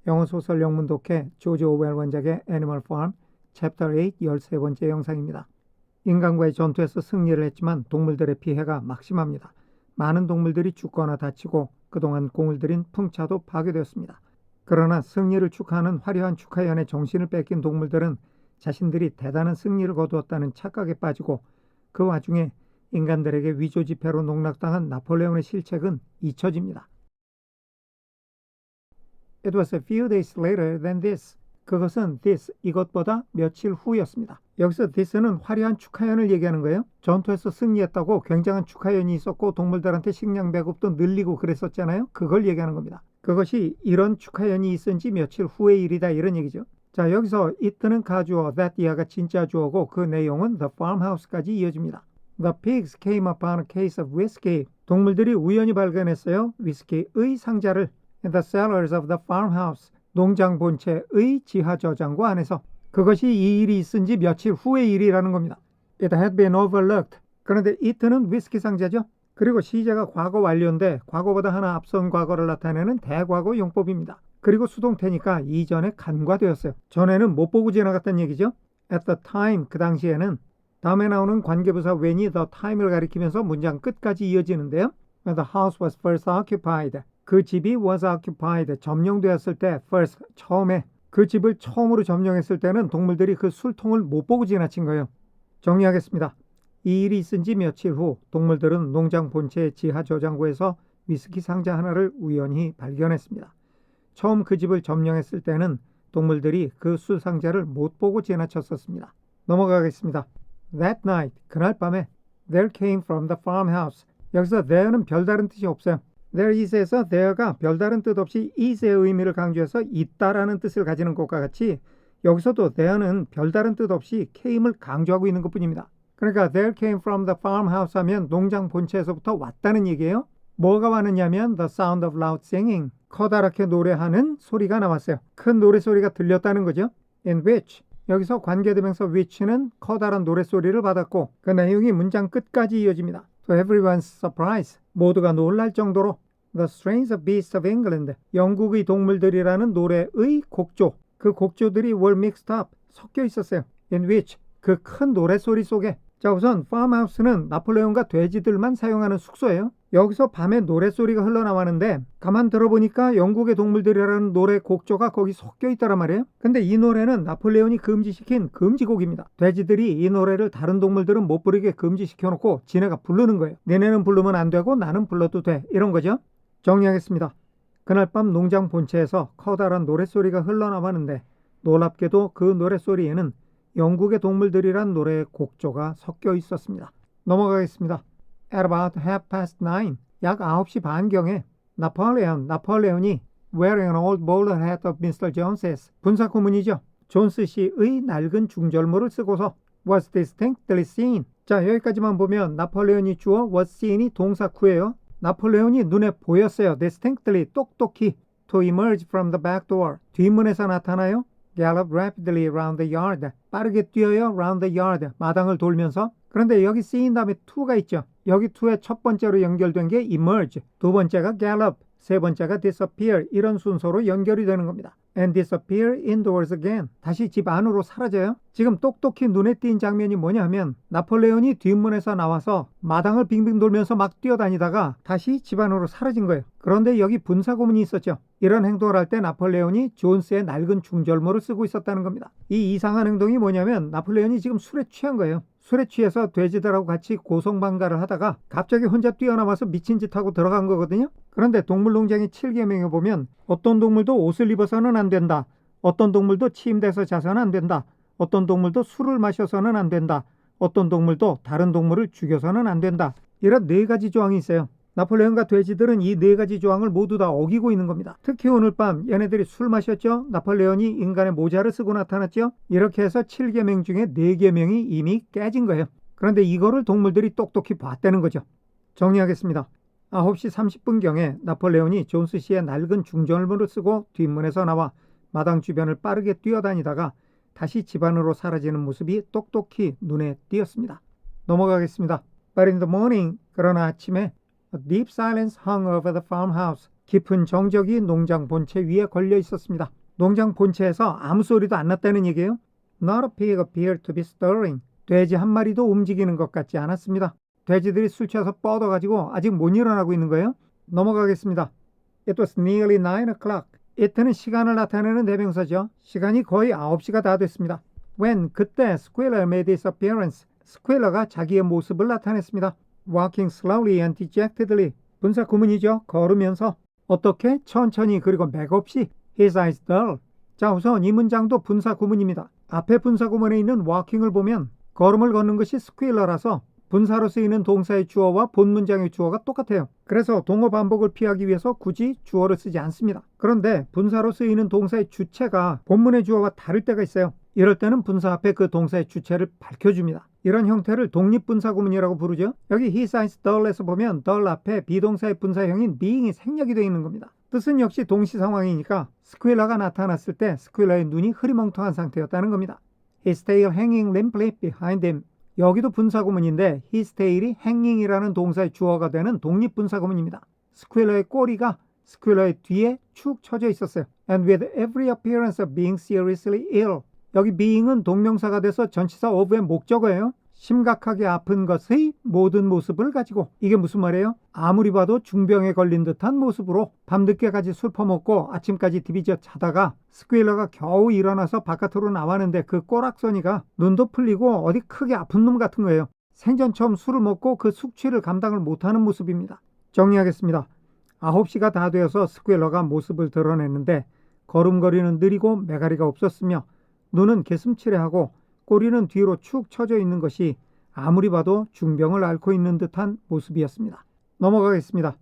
영어 소설 영문 독해 조지 오웰 원작의 애니멀 팜 챕터 8 13번째 영상입니다. 인간과의 전투에서 승리를 했지만 동물들의 피해가 막심합니다. 많은 동물들이 죽거나 다치고 그동안 공을 들인 풍차도 파괴되었습니다. 그러나 승리를 축하하는 화려한 축하연의 정신을 뺏긴 동물들은 자신들이 대단한 승리를 거두었다는 착각에 빠지고 그 와중에 인간들에게 위조지폐로 농락당한 나폴레옹의 실책은 잊혀집니다. It was a few days later than this. 그것은 this, 이것보다 며칠 후였습니다. 여기서 this는 화려한 축하연을 얘기하는 거예요. 전투에서 승리했다고 굉장한 축하연이 있었고 동물들한테 식량 배급도 늘리고 그랬었잖아요. 그걸 얘기하는 겁니다. 그것이 이런 축하연이 있은 지 며칠 후의 일이다 이런 얘기죠. 자, 여기서 it는 가주어, that 이하가 진짜 주어고 그 내용은 the farmhouse까지 이어집니다. The pigs came upon a case of whiskey. 동물들이 우연히 발견했어요. 위스키의 상자를 in the cellars of the farmhouse. 농장 본체의 지하 저장고 안에서. 그것이 이 일이 있은 지 며칠 후의 일이라는 겁니다. It had been overlooked. 그런데 it는 위스키 상자죠. 그리고 시제가 과거 완료인데 과거보다 하나 앞선 과거를 나타내는 대과거 용법입니다. 그리고 수동태니까 이전에 간과되었어요. 전에는 못 보고 지나갔다는 얘기죠. At the time, 그 당시에는 다음에 나오는 관계부사 when이 the time을 가리키면서 문장 끝까지 이어지는데요. When the house was first occupied. 그 집이 was occupied, 점령되었을 때 first, 처음에 그 집을 처음으로 점령했을 때는 동물들이 그 술통을 못 보고 지나친 거예요. 정리하겠습니다. 이 일이 있은 지 며칠 후 동물들은 농장 본체의 지하 저장고에서 위스키 상자 하나를 우연히 발견했습니다. 처음 그 집을 점령했을 때는 동물들이 그 술 상자를 못 보고 지나쳤었습니다. 넘어가겠습니다. That night, 그날 밤에 there came from the farmhouse. 여기서 there는 별다른 뜻이 없어요. There is에서 there가 별다른 뜻 없이 is의 의미를 강조해서 있다라는 뜻을 가지는 것과 같이 여기서도 there는 별다른 뜻 없이 came을 강조하고 있는 것뿐입니다. 그러니까 there came from the farmhouse 하면 농장 본체에서부터 왔다는 얘기예요. 뭐가 왔느냐면 the sound of loud singing. 커다랗게 노래하는 소리가 나왔어요. 큰 노래소리가 들렸다는 거죠. In which 여기서 관계대명사 which는 커다란 노래소리를 받았고 그 내용이 문장 끝까지 이어집니다. To everyone's surprise, 모두가 놀랄 정도로 The Strains of Beasts of England, 영국의 동물들이라는 노래의 곡조, 그 곡조들이 were mixed up, 섞여 있었어요. In which, 그 큰 노래소리 속에. 자, 우선 farmhouse는 나폴레옹과 돼지들만 사용하는 숙소예요. 여기서 밤에 노래소리가 흘러나왔는데 가만 들어보니까 영국의 동물들이라는 노래 곡조가 거기 섞여 있다란 말이에요. 근데 이 노래는 나폴레옹이 금지시킨 금지곡입니다. 돼지들이 이 노래를 다른 동물들은 못 부르게 금지시켜놓고 지네가 부르는 거예요. 너네는 부르면 안 되고 나는 불러도 돼. 이런 거죠. 정리하겠습니다. 그날 밤 농장 본체에서 커다란 노래소리가 흘러나왔는데 놀랍게도 그 노래소리에는 영국의 동물들이란 노래의 곡조가 섞여 있었습니다. 넘어가겠습니다. At about 9:30, 약 9시 반경에 나폴레온이 wearing an old bowler hat of Mr. Jones's, 군사고문이죠. 존스 씨의 낡은 중절모를 쓰고서 was distinctly seen. 자, 여기까지만 보면 나폴레온이 주어 was seen이 동사구예요. 나폴레온이 눈에 보였어요. distinctly, 똑똑히. to emerge from the back door. 뒷문에서 나타나요. gallop rapidly around the yard. 빠르게 뛰어요. round the yard. 마당을 돌면서. 그런데 여기 seen 다음에 to가 있죠. 여기 to의 첫 번째로 연결된 게 emerge. 두 번째가 gallop. 세 번째가 disappear. 이런 순서로 연결이 되는 겁니다. and disappear indoors again. 다시 집 안으로 사라져요. 지금 똑똑히 눈에 띈 장면이 뭐냐 하면 나폴레온이 뒷문에서 나와서 마당을 빙빙 돌면서 막 뛰어다니다가 다시 집 안으로 사라진 거예요. 그런데 여기 분사고문이 있었죠. 이런 행동을 할 때 나폴레온이 존스의 낡은 중절모를 쓰고 있었다는 겁니다. 이 이상한 행동이 뭐냐면 나폴레온이 지금 술에 취한 거예요. 술에 취해서 돼지들하고 같이 고성방가를 하다가 갑자기 혼자 뛰어나와서 미친 짓 하고 들어간 거거든요. 그런데 동물농장의 7계명에 보면 어떤 동물도 옷을 입어서는 안 된다. 어떤 동물도 침대에서 자서는 안 된다. 어떤 동물도 술을 마셔서는 안 된다. 어떤 동물도 다른 동물을 죽여서는 안 된다. 이런 4가지 조항이 있어요. 나폴레옹과 돼지들은 이 4가지 조항을 모두 다 어기고 있는 겁니다. 특히 오늘 밤 얘네들이 술 마셨죠. 나폴레옹이 인간의 모자를 쓰고 나타났죠. 이렇게 해서 7계명 중에 4계명이 이미 깨진 거예요. 그런데 이거를 동물들이 똑똑히 봤다는 거죠. 정리하겠습니다. 9시 30분경에 나폴레옹이 존스 씨의 낡은 중절모를 쓰고 뒷문에서 나와 마당 주변을 빠르게 뛰어다니다가 다시 집 안으로 사라지는 모습이 똑똑히 눈에 띄었습니다. 넘어가겠습니다. But in the morning, 그러나 아침에 A deep silence hung over the farmhouse. 깊은 정적이 농장 본체 위에 걸려 있었습니다. 농장 본체에서 아무 소리도 안 났다는 얘기예요. Not a pig appeared to be stirring. 돼지 한 마리도 움직이는 것 같지 않았습니다. 돼지들이 술 취해서 뻗어가지고 아직 못 일어나고 있는 거예요. 넘어가겠습니다. It was nearly 9 o'clock. it는 시간을 나타내는 대명사죠. 시간이 거의 9시가 다 됐습니다. When 그때 Squealer made his appearance. 스퀘일러가 자기의 모습을 나타냈습니다. Walking slowly and dejectedly. 분사 구문이죠. 걸으면서. 어떻게? 천천히 그리고 맥없이. His eyes dull. 자, 우선 이 문장도 분사 구문입니다. 앞에 분사 구문에 있는 walking을 보면 걸음을 걷는 것이 스퀘일러라서 분사로 쓰이는 동사의 주어와 본 문장의 주어가 똑같아요. 그래서 동어 반복을 피하기 위해서 굳이 주어를 쓰지 않습니다. 그런데 분사로 쓰이는 동사의 주체가 본문의 주어와 다를 때가 있어요. 이럴 때는 분사 앞에 그 동사의 주체를 밝혀줍니다. 이런 형태를 독립분사구문이라고 부르죠. 여기 his eyes dull에서 보면 dull 앞에 비동사의 분사형인 being이 생략이 되어 있는 겁니다. 뜻은 역시 동시 상황이니까 스퀘일러가 나타났을 때 스퀘일러의 눈이 흐리멍텅한 상태였다는 겁니다. His tail hanging limply behind him. 여기도 분사구문인데 his tail이 hanging이라는 동사의 주어가 되는 독립분사구문입니다. 스퀘일러의 꼬리가 스퀘일러의 뒤에 축 처져 있었어요. And with every appearance of being seriously ill. 여기 being은 동명사가 돼서 전치사 of의 목적어예요. 심각하게 아픈 것의 모든 모습을 가지고. 이게 무슨 말이에요? 아무리 봐도 중병에 걸린 듯한 모습으로 밤늦게까지 술 퍼먹고 아침까지 디비져 자다가 스퀘일러가 겨우 일어나서 바깥으로 나왔는데 그 꼬락서니가 눈도 풀리고 어디 크게 아픈 놈 같은 거예요. 생전 처음 술을 먹고 그 숙취를 감당을 못하는 모습입니다. 정리하겠습니다. 9시가 다 되어서 스퀘일러가 모습을 드러냈는데 걸음걸이는 느리고 매가리가 없었으며 눈은 개슴츠레하고 꼬리는 뒤로 축 처져 있는 것이 아무리 봐도 중병을 앓고 있는 듯한 모습이었습니다. 넘어가겠습니다.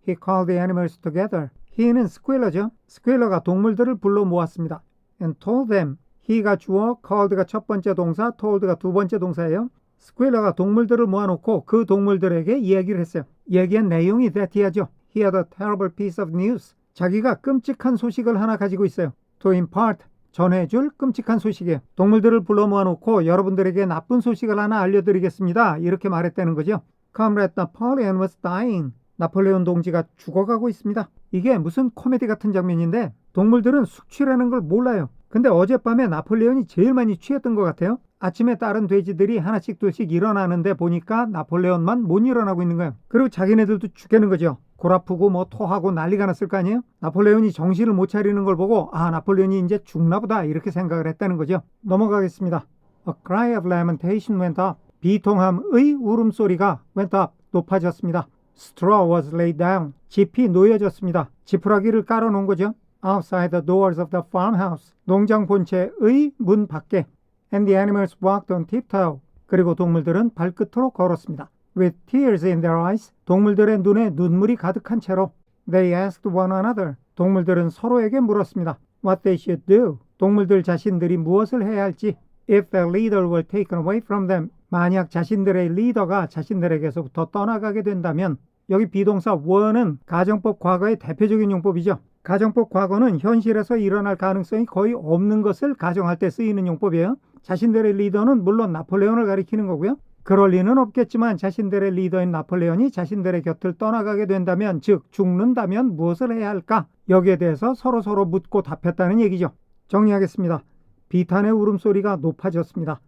He called the animals together. he는 스퀘일러죠. 스퀘일러가 동물들을 불러 모았습니다. And told them. he가 주어, called가 첫 번째 동사, told가 두 번째 동사예요. 스퀘일러가 동물들을 모아놓고 그 동물들에게 이야기를 했어요. 얘기한 내용이 that이하죠. He had a terrible piece of news. 자기가 끔찍한 소식을 하나 가지고 있어요. To impart. 전해줄 끔찍한 소식이에요. 동물들을 불러 모아놓고 여러분들에게 나쁜 소식을 하나 알려드리겠습니다. 이렇게 말했다는 거죠. Comrade Napoleon was dying. 나폴레온 동지가 죽어가고 있습니다. 이게 무슨 코미디 같은 장면인데 동물들은 숙취라는 걸 몰라요. 근데 어젯밤에 나폴레온이 제일 많이 취했던 것 같아요. 아침에 다른 돼지들이 하나씩 둘씩 일어나는데 보니까 나폴레온만 못 일어나고 있는 거예요. 그리고 자기네들도 죽겠는 거죠. 골 아프고 뭐 토하고 난리가 났을 거 아니에요? 나폴레온이 정신을 못 차리는 걸 보고 나폴레온이 이제 죽나 보다 이렇게 생각을 했다는 거죠. 넘어가겠습니다. A cry of lamentation went up. 비통함의 울음소리가 went up. 높아졌습니다. Straw was laid down. 짚이 놓여졌습니다. 지푸라기를 깔아놓은 거죠. Outside the doors of the farmhouse. 농장 본체의 문 밖에. And the animals walked on tiptoe. 그리고 동물들은 발끝으로 걸었습니다. With tears in their eyes. 동물들의 눈에 눈물이 가득한 채로. They asked one another. 동물들은 서로에게 물었습니다. What they should do. 동물들 자신들이 무엇을 해야 할지. If the leader were taken away from them. 만약 자신들의 리더가 자신들에게서부터 떠나가게 된다면. 여기 비동사 were는 가정법 과거의 대표적인 용법이죠. 가정법 과거는 현실에서 일어날 가능성이 거의 없는 것을 가정할 때 쓰이는 용법이에요. 자신들의 리더는 물론 나폴레온을 가리키는 거고요. 그럴 리는 없겠지만 자신들의 리더인 나폴레온이 자신들의 곁을 떠나가게 된다면, 즉 죽는다면 무엇을 해야 할까? 여기에 대해서 서로 묻고 답했다는 얘기죠. 정리하겠습니다. 비탄의 울음소리가 높아졌습니다.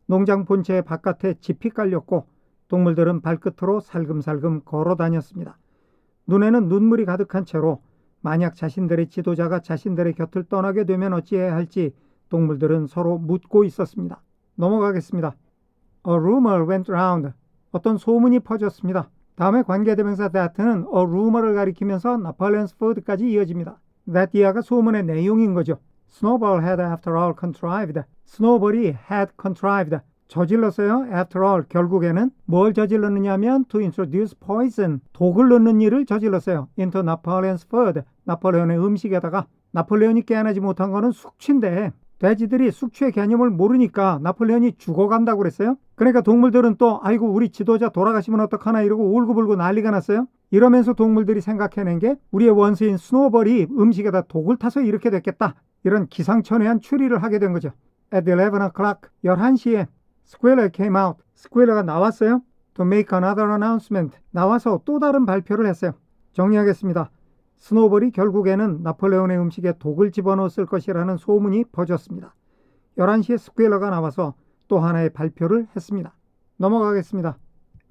농장 본체 바깥에 짚이 깔렸고 동물들은 발끝으로 살금살금 걸어 다녔습니다. 눈에는 눈물이 가득한 채로 만약 자신들의 지도자가 자신들의 곁을 떠나게 되면 어찌해야 할지 동물들은 서로 묻고 있었습니다. 넘어가겠습니다. A rumor went round. 어떤 소문이 퍼졌습니다. 다음에 관계대명사 that는 a rumor를 가리키면서 Napoleon's food까지 이어집니다. that 이하가 소문의 내용인 거죠. Snowball had after all contrived. 스노우볼이 had contrived. 저질렀어요. After all, 결국에는 뭘 저질렀느냐면 to introduce poison, 독을 넣는 일을 저질렀어요. Into Napoleon's food, 나폴레온의 음식에다가. 나폴레온이 깨어나지 못한 거는 숙취인데 돼지들이 숙취의 개념을 모르니까 나폴레온이 죽어간다고 그랬어요. 그러니까 동물들은 또 아이고 우리 지도자 돌아가시면 어떡하나 이러고 울고불고 난리가 났어요. 이러면서 동물들이 생각해낸 게 우리의 원수인 스노우볼이 음식에다 독을 타서 이렇게 됐겠다. 이런 기상천외한 추리를 하게 된 거죠. At 11 o'clock, 11시에 Squealer came out. 스퀘일러가 나왔어요. To make another announcement. 나와서 또 다른 발표를 했어요. 정리하겠습니다. 스노볼이 결국에는 나폴레온의 음식에 독을 집어넣었을 것이라는 소문이 퍼졌습니다. 11시에 스퀘러가 나와서 또 하나의 발표를 했습니다. 넘어가겠습니다.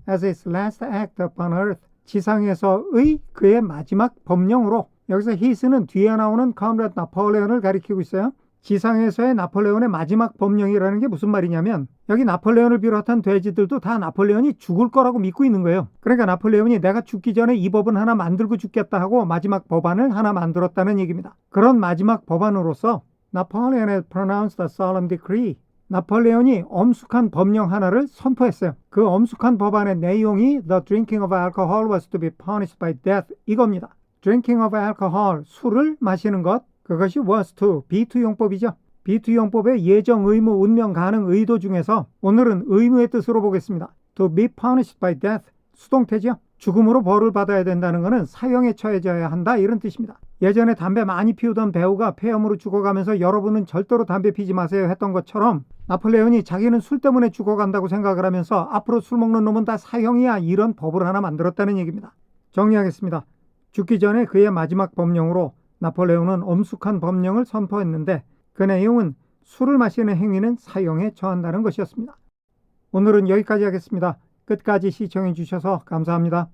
As its last act upon earth, 지상에서의 그의 마지막 법령으로, 여기서 his는 뒤에 나오는 컴레드 나폴레온을 가리키고 있어요. 지상에서의 나폴레온의 마지막 법령이라는 게 무슨 말이냐면 여기 나폴레온을 비롯한 돼지들도 다 나폴레온이 죽을 거라고 믿고 있는 거예요. 그러니까 나폴레온이 내가 죽기 전에 이 법은 하나 만들고 죽겠다 하고 마지막 법안을 하나 만들었다는 얘기입니다. 그런 마지막 법안으로서 Napoleon had pronounced a solemn decree. 나폴레온이 엄숙한 법령 하나를 선포했어요. 그 엄숙한 법안의 내용이 The drinking of alcohol was to be punished by death 이겁니다. Drinking of alcohol, 술을 마시는 것, 그것이 was to, 비투용법이죠. 비투용법의 예정, 의무, 운명, 가능, 의도 중에서 오늘은 의무의 뜻으로 보겠습니다. To be punished by death, 수동태죠. 죽음으로 벌을 받아야 된다는 것은 사형에 처해져야 한다 이런 뜻입니다. 예전에 담배 많이 피우던 배우가 폐암으로 죽어가면서 여러분은 절대로 담배 피지 마세요 했던 것처럼 나폴레온이 자기는 술 때문에 죽어간다고 생각을 하면서 앞으로 술 먹는 놈은 다 사형이야 이런 법을 하나 만들었다는 얘기입니다. 정리하겠습니다. 죽기 전에 그의 마지막 법령으로 나폴레온은 엄숙한 법령을 선포했는데 그 내용은 술을 마시는 행위는 사형에 처한다는 것이었습니다. 오늘은 여기까지 하겠습니다. 끝까지 시청해 주셔서 감사합니다.